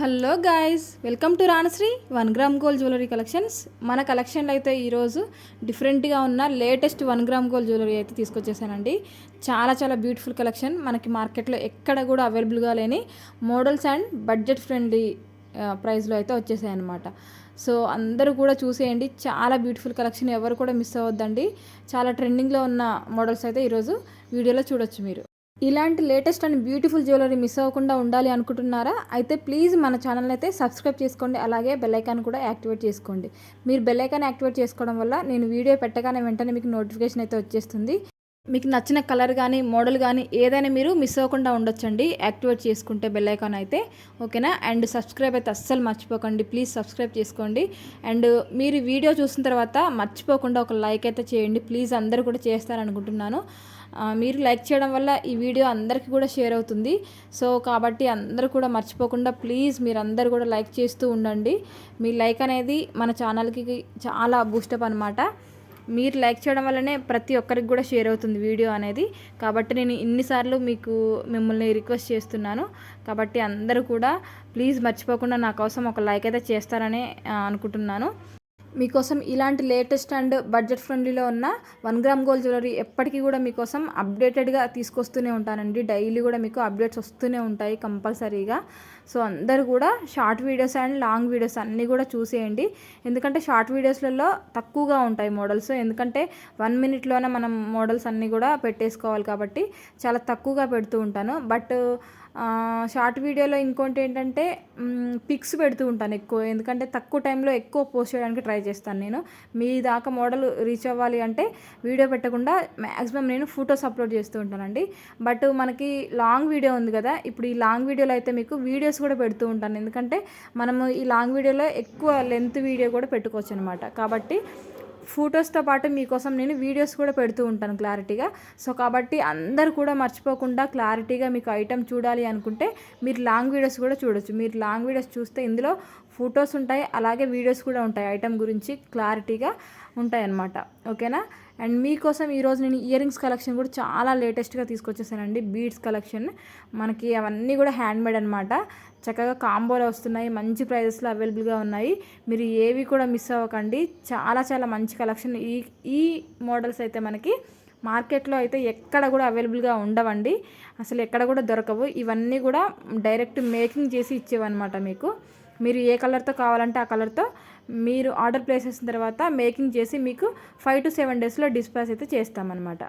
Hello guys, welcome to Ranasri 1 gram gold jewellery collections. మన కలెక్షన్లో అయితే ఈరోజు డిఫరెంట్గా ఉన్న లేటెస్ట్ 1 గ్రామ్ గోల్డ్ జ్యువెలరీ అయితే తీసుకొచ్చేసానండి. చాలా బ్యూటిఫుల్ కలెక్షన్. మనకి మార్కెట్లో ఎక్కడ కూడా అవైలబుల్గా లేని మోడల్స్ అండ్ బడ్జెట్ ఫ్రెండ్లీ ప్రైస్లో అయితే వచ్చేసాయి అనమాట. సో అందరూ కూడా చూసేయండి. చాలా బ్యూటిఫుల్ కలెక్షన్, ఎవరు కూడా మిస్ అవ్వద్దండి. చాలా ట్రెండింగ్లో ఉన్న మోడల్స్ అయితే ఈరోజు వీడియోలో చూడొచ్చు మీరు. ఇలాంటి latest and beautiful jewellery miss అవ్వకుండా ఉండాలి అనుకుంటున్నారా? అయితే ప్లీజ్ మన ఛానల్ అయితే సబ్స్క్రైబ్ చేసుకోండి. అలాగే బెల్ ఐకాన్ కూడా యాక్టివేట్ చేసుకోండి. మీరు బెల్ ఐకాన్ యాక్టివేట్ చేసుకోవడం వల్ల నేను వీడియో పెట్టగానే వెంటనే మీకు నోటిఫికేషన్ అయితే వచ్చేస్తుంది. మీకు నచ్చిన కలర్ కానీ మోడల్ కానీ ఏదైనా మీరు మిస్ అవ్వకుండా ఉండొచ్చండి యాక్టివేట్ చేసుకుంటే బెల్ ఐకాన్ అయితే, ఓకేనా? అండ్ సబ్స్క్రైబ్ అయితే అస్సలు మర్చిపోకండి. ప్లీజ్ సబ్స్క్రైబ్ చేసుకోండి. అండ్ మీరు వీడియో చూసిన తర్వాత మర్చిపోకుండా ఒక లైక్ అయితే చేయండి ప్లీజ్. అందరూ కూడా చేస్తారనుకుంటున్నాను. మీరు లైక్ చేయడం వల్ల ఈ వీడియో అందరికీ కూడా షేర్ అవుతుంది. సో కాబట్టి అందరూ కూడా మర్చిపోకుండా ప్లీజ్ మీరందరూ కూడా లైక్ చేస్తూ ఉండండి. మీ లైక్ అనేది మన ఛానల్కి చాలా బూస్టప్ అనమాట. మీరు లైక్ చేయడం వల్లనే ప్రతి ఒక్కరికి కూడా షేర్ అవుతుంది వీడియో అనేది. కాబట్టి నేను ఇన్నిసార్లు మిమ్మల్ని రిక్వెస్ట్ చేస్తున్నాను. కాబట్టి అందరూ కూడా ప్లీజ్ మర్చిపోకుండా నా కోసం ఒక లైక్ అయితే చేస్తారని అనుకుంటున్నాను. మీకోసం ఇలాంటి లేటెస్ట్ అండ్ బడ్జెట్ ఫ్రెండ్లీలో ఉన్న 1 గ్రామ్ గోల్డ్ జ్యువెలరీ ఎప్పటికీ కూడా మీకోసం అప్డేటెడ్గా తీసుకొస్తూనే ఉంటానండి. డైలీ కూడా మీకు అప్డేట్స్ వస్తూనే ఉంటాయి కంపల్సరీగా. సో అందరూ కూడా short videos and long videos అన్నీ కూడా చూసేయండి. ఎందుకంటే షార్ట్ వీడియోస్లలో తక్కువగా ఉంటాయి మోడల్స్. ఎందుకంటే 1 మినిట్లోనే మనం మోడల్స్ అన్నీ కూడా పెట్టేసుకోవాలి కాబట్టి చాలా తక్కువగా పెడుతూ ఉంటాను. బట్ షార్ట్ వీడియోలో ఇంకోటి ఏంటంటే పిక్స్ పెడుతూ ఉంటాను ఎక్కువ. ఎందుకంటే తక్కువ టైంలో ఎక్కువ పోస్ట్ చేయడానికి ట్రై చేస్తాను నేను. మీ దాకా మోడల్ రీచ్ అవ్వాలి అంటే వీడియో పెట్టకుండా మ్యాక్సిమం నేను ఫొటోస్ అప్లోడ్ చేస్తూ ఉంటానండి. బట్ మనకి లాంగ్ వీడియో ఉంది కదా, ఇప్పుడు ఈ లాంగ్ వీడియోలో అయితే మీకు వీడియోస్ కూడా పెడుతూ ఉంటాను. ఎందుకంటే మనము ఈ లాంగ్ వీడియోలో ఎక్కువ లెంత్ వీడియో కూడా పెట్టుకోవచ్చు అనమాట. కాబట్టి ఫొటోస్తో పాటు మీకోసం నేను వీడియోస్ కూడా పెడుతూ ఉంటాను క్లారిటీగా. సో కాబట్టి అందరూ కూడా మర్చిపోకుండా క్లారిటీగా మీకు ఐటెం చూడాలి అనుకుంటే మీరు లాంగ్ వీడియోస్ కూడా చూడొచ్చు. మీరు లాంగ్ వీడియోస్ చూస్తే ఇందులో ఫొటోస్ ఉంటాయి, అలాగే వీడియోస్ కూడా ఉంటాయి. ఐటెం గురించి క్లారిటీగా ఉంటాయి అన్నమాట, ఓకేనా? అండ్ మీకోసం ఈరోజు నేను ఇయర్ రింగ్స్ కలెక్షన్ కూడా చాలా లేటెస్ట్గా తీసుకొచ్చేసానండి. బీడ్స్ కలెక్షన్ మనకి అవన్నీ కూడా హ్యాండ్మేడ్ అనమాట. చక్కగా కాంబోలో వస్తున్నాయి, మంచి ప్రైజెస్లో అవైలబుల్గా ఉన్నాయి. మీరు ఏవి కూడా మిస్ అవ్వకండి. చాలా మంచి కలెక్షన్. ఈ మోడల్స్ అయితే మనకి మార్కెట్లో అయితే ఎక్కడ కూడా అవైలబుల్గా ఉండవండి, అసలు ఎక్కడ కూడా దొరకవు. ఇవన్నీ కూడా డైరెక్ట్ మేకింగ్ చేసి ఇచ్చేవన్నమాట మీకు. మీరు ఏ కలర్తో కావాలంటే ఆ కలర్తో మీరు ఆర్డర్ ప్లేస్ చేసిన తర్వాత మేకింగ్ చేసి మీకు 5 to 7 డేస్లో డిస్పాచ్ అయితే చేస్తామన్నమాట.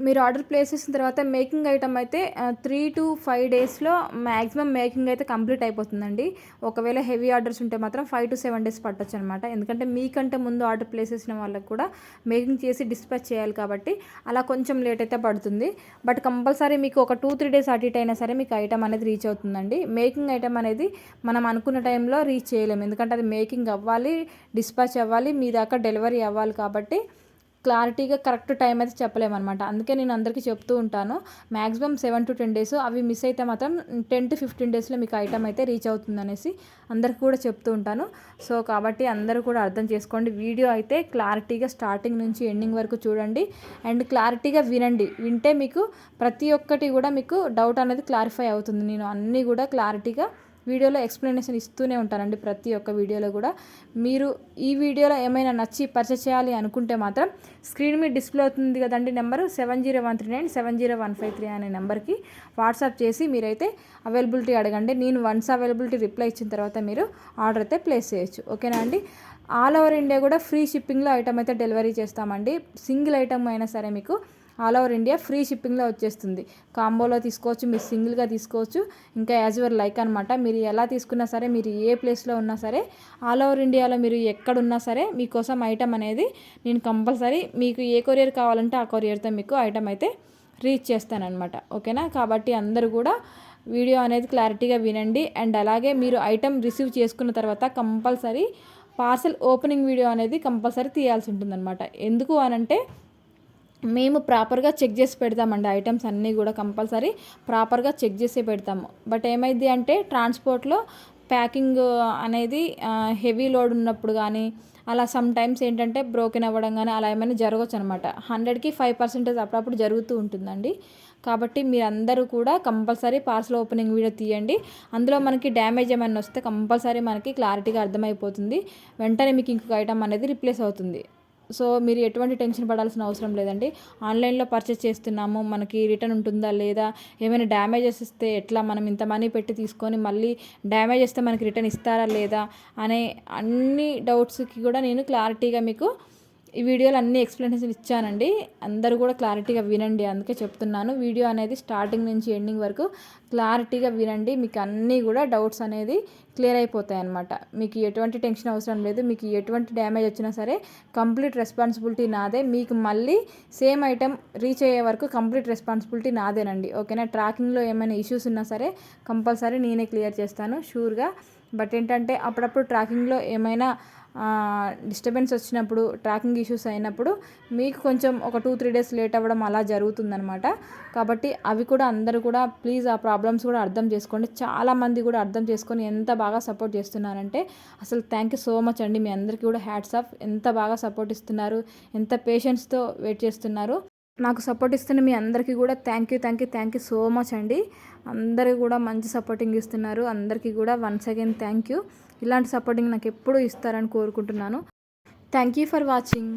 మీరు ఆర్డర్ ప్లేస్ చేసిన తర్వాత మేకింగ్ ఐటమ్ అయితే 3 to 5 డేస్లో మ్యాక్సిమం మేకింగ్ అయితే కంప్లీట్ అయిపోతుందండి. ఒకవేళ హెవీ ఆర్డర్స్ ఉంటే మాత్రం 5 to 7 డేస్ పట్టొచ్చు అనమాట. ఎందుకంటే మీకంటే ముందు ఆర్డర్ ప్లేస్ చేసిన వాళ్ళకి కూడా మేకింగ్ చేసి డిస్పాచ్ చేయాలి కాబట్టి అలా కొంచెం లేట్ అయితే పడుతుంది. బట్ కంపల్సరీ మీకు ఒక 2-3 డేస్ అటు ఇటు అయినా సరే మీకు ఐటమ్ అనేది రీచ్ అవుతుందండి. మేకింగ్ ఐటమ్ అనేది మనం అనుకున్న టైంలో రీచ్ చేయలేము. ఎందుకంటే అది మేకింగ్ అవ్వాలి, డిస్పాచ్ అవ్వాలి, మీ దాకా డెలివరీ అవ్వాలి. కాబట్టి క్లారిటీగా కరెక్ట్ టైం అయితే చెప్పలేమన్నమాట. అందుకే నేను అందరికీ చెప్తూ ఉంటాను మ్యాక్సిమం 7 to 10 డేస్. అవి మిస్ అయితే మాత్రం 10 to 15 డేస్లో మీకు ఐటమ్ అయితే రీచ్ అవుతుంది అనేసి అందరికీ కూడా చెప్తూ ఉంటాను. సో కాబట్టి అందరూ కూడా అర్థం చేసుకోండి. వీడియో అయితే క్లారిటీగా స్టార్టింగ్ నుంచి ఎండింగ్ వరకు చూడండి అండ్ క్లారిటీగా వినండి. వింటే మీకు ప్రతి ఒక్కటి కూడా మీకు డౌట్ అనేది క్లారిఫై అవుతుంది. నేను అన్నీ కూడా క్లారిటీగా వీడియోలో ఎక్స్ప్లెనేషన్ ఇస్తూనే ఉంటానండి ప్రతి ఒక్క వీడియోలో కూడా. మీరు ఈ వీడియోలో ఏమైనా నచ్చి పర్చేస్ చేయాలి అనుకుంటే మాత్రం స్క్రీన్ మీద డిస్ప్లే అవుతుంది కదండి నెంబరు 7013970153 అనే నెంబర్కి వాట్సాప్ చేసి మీరైతే అవైలబిలిటీ అడగండి. నేను వన్స్ అవైలబిలిటీ రిప్లై ఇచ్చిన తర్వాత మీరు ఆర్డర్ అయితే ప్లేస్ చేయొచ్చు, ఓకేనా అండి? ఆల్ ఓవర్ ఇండియా కూడా ఫ్రీ షిప్పింగ్లో ఐటమ్ అయితే డెలివరీ చేస్తామండి. సింగిల్ ఐటమ్ అయినా సరే మీకు ఆల్ ఓవర్ ఇండియా ఫ్రీ షిప్పింగ్లో వచ్చేస్తుంది. కాంబోలో తీసుకోవచ్చు, మీరు సింగిల్గా తీసుకోవచ్చు, ఇంకా యాజ్ యువర్ లైక్ అనమాట. మీరు ఎలా తీసుకున్నా సరే, మీరు ఏ ప్లేస్లో ఉన్నా సరే, ఆల్ ఓవర్ ఇండియాలో మీరు ఎక్కడున్నా సరే మీకోసం ఐటమ్ అనేది నేను కంపల్సరీ మీకు ఏ కొరియర్ కావాలంటే ఆ కొరియర్తో మీకు ఐటమ్ అయితే రీచ్ చేస్తానన్నమాట, ఓకేనా? కాబట్టి అందరూ కూడా వీడియో అనేది క్లారిటీగా వినండి. అండ్ అలాగే మీరు ఐటమ్ రిసీవ్ చేసుకున్న తర్వాత కంపల్సరీ పార్సల్ ఓపెనింగ్ వీడియో అనేది కంపల్సరీ తీయాల్సి ఉంటుందన్నమాట. ఎందుకు అనంటే మేము ప్రాపర్గా చెక్ చేసి పెడతామండి. ఐటమ్స్ అన్నీ కూడా కంపల్సరీ ప్రాపర్గా చెక్ చేసి పెడతాము. బట్ ఏమైంది అంటే ట్రాన్స్పోర్ట్లో ప్యాకింగ్ అనేది హెవీ లోడ్ ఉన్నప్పుడు కానీ అలా సమ్ టైమ్స్ ఏంటంటే బ్రోకెన్ అవ్వడం కానీ అలా ఏమైనా జరగవచ్చు అనమాట. 100కి 5% అప్పుడప్పుడు జరుగుతూ ఉంటుందండి. కాబట్టి మీరందరూ కూడా కంపల్సరీ పార్సల్ ఓపెనింగ్ వీడియో తీయండి. అందులో మనకి డ్యామేజ్ ఏమైనా వస్తే కంపల్సరీ మనకి క్లారిటీగా అర్థమైపోతుంది. వెంటనే మీకు ఇంకొక ఐటమ్ అనేది రిప్లేస్ అవుతుంది. సో మీరు ఎటువంటి టెన్షన్ పడాల్సిన అవసరం లేదండి. ఆన్లైన్లో పర్చేస్ చేస్తున్నాము, మనకి రిటర్న్ ఉంటుందా లేదా, ఏమైనా డ్యామేజెస్ ఇస్తే ఎట్లా, మనం ఇంత మనీ పెట్టి తీసుకొని మళ్ళీ డ్యామేజ్ వస్తే మనకి రిటర్న్ ఇస్తారా లేదా అనే అన్ని డౌట్స్కి కూడా నేను క్లారిటీగా మీకు ఈ వీడియోలో అన్ని ఎక్స్ప్లెనేషన్ ఇచ్చానండి. అందరూ కూడా క్లారిటీగా వినండి, అందుకే చెప్తున్నాను. వీడియో అనేది స్టార్టింగ్ నుంచి ఎండింగ్ వరకు క్లారిటీగా వినండి. మీకు అన్నీ కూడా డౌట్స్ అనేది క్లియర్ అయిపోతాయి అన్నమాట. మీకు ఎటువంటి టెన్షన్ అవసరం లేదు. మీకు ఎటువంటి డ్యామేజ్ వచ్చినా సరే కంప్లీట్ రెస్పాన్సిబిలిటీ నాదే. మీకు మళ్ళీ సేమ్ ఐటెం రీచ్ అయ్యే వరకు కంప్లీట్ రెస్పాన్సిబిలిటీ నాదేనండి. ఓకేనా? ట్రాకింగ్లో ఏమైనా ఇష్యూస్ ఉన్నా సరే కంపల్సరీ నేనే క్లియర్ చేస్తాను షూర్గా. బట్ ఏంటంటే అప్పుడప్పుడు ట్రాకింగ్లో ఏమైనా డిస్టర్బెన్స్ వచ్చినప్పుడు, ట్రాకింగ్ ఇష్యూస్ అయినప్పుడు మీకు కొంచెం ఒక 2-3 డేస్ లేట్ అవ్వడం అలా జరుగుతుందనమాట. కాబట్టి అవి కూడా అందరూ కూడా ప్లీజ్ ఆ ప్రాబ్లమ్స్ కూడా అర్థం చేసుకోండి. చాలామంది కూడా అర్థం చేసుకొని ఎంత బాగా సపోర్ట్ చేస్తున్నారంటే అసలు థ్యాంక్ యూ సో మచ్ అండి. మీ అందరికీ కూడా హ్యాట్స్ ఆఫ్. ఎంత బాగా సపోర్ట్ ఇస్తున్నారు, ఎంత పేషెన్స్తో వెయిట్ చేస్తున్నారు. నాకు సపోర్ట్ ఇస్తున్న మీ అందరికీ కూడా థ్యాంక్ యూ సో మచ్ అండి. అందరూ కూడా మంచి సపోర్టింగ్ ఇస్తున్నారు. అందరికీ కూడా వన్స్ అగైన్ థ్యాంక్ యూ. ఇలాంటి సపోర్టింగ్ నాకు ఎప్పుడూ ఇస్తారని కోరుకుంటున్నాను. Thank you for watching.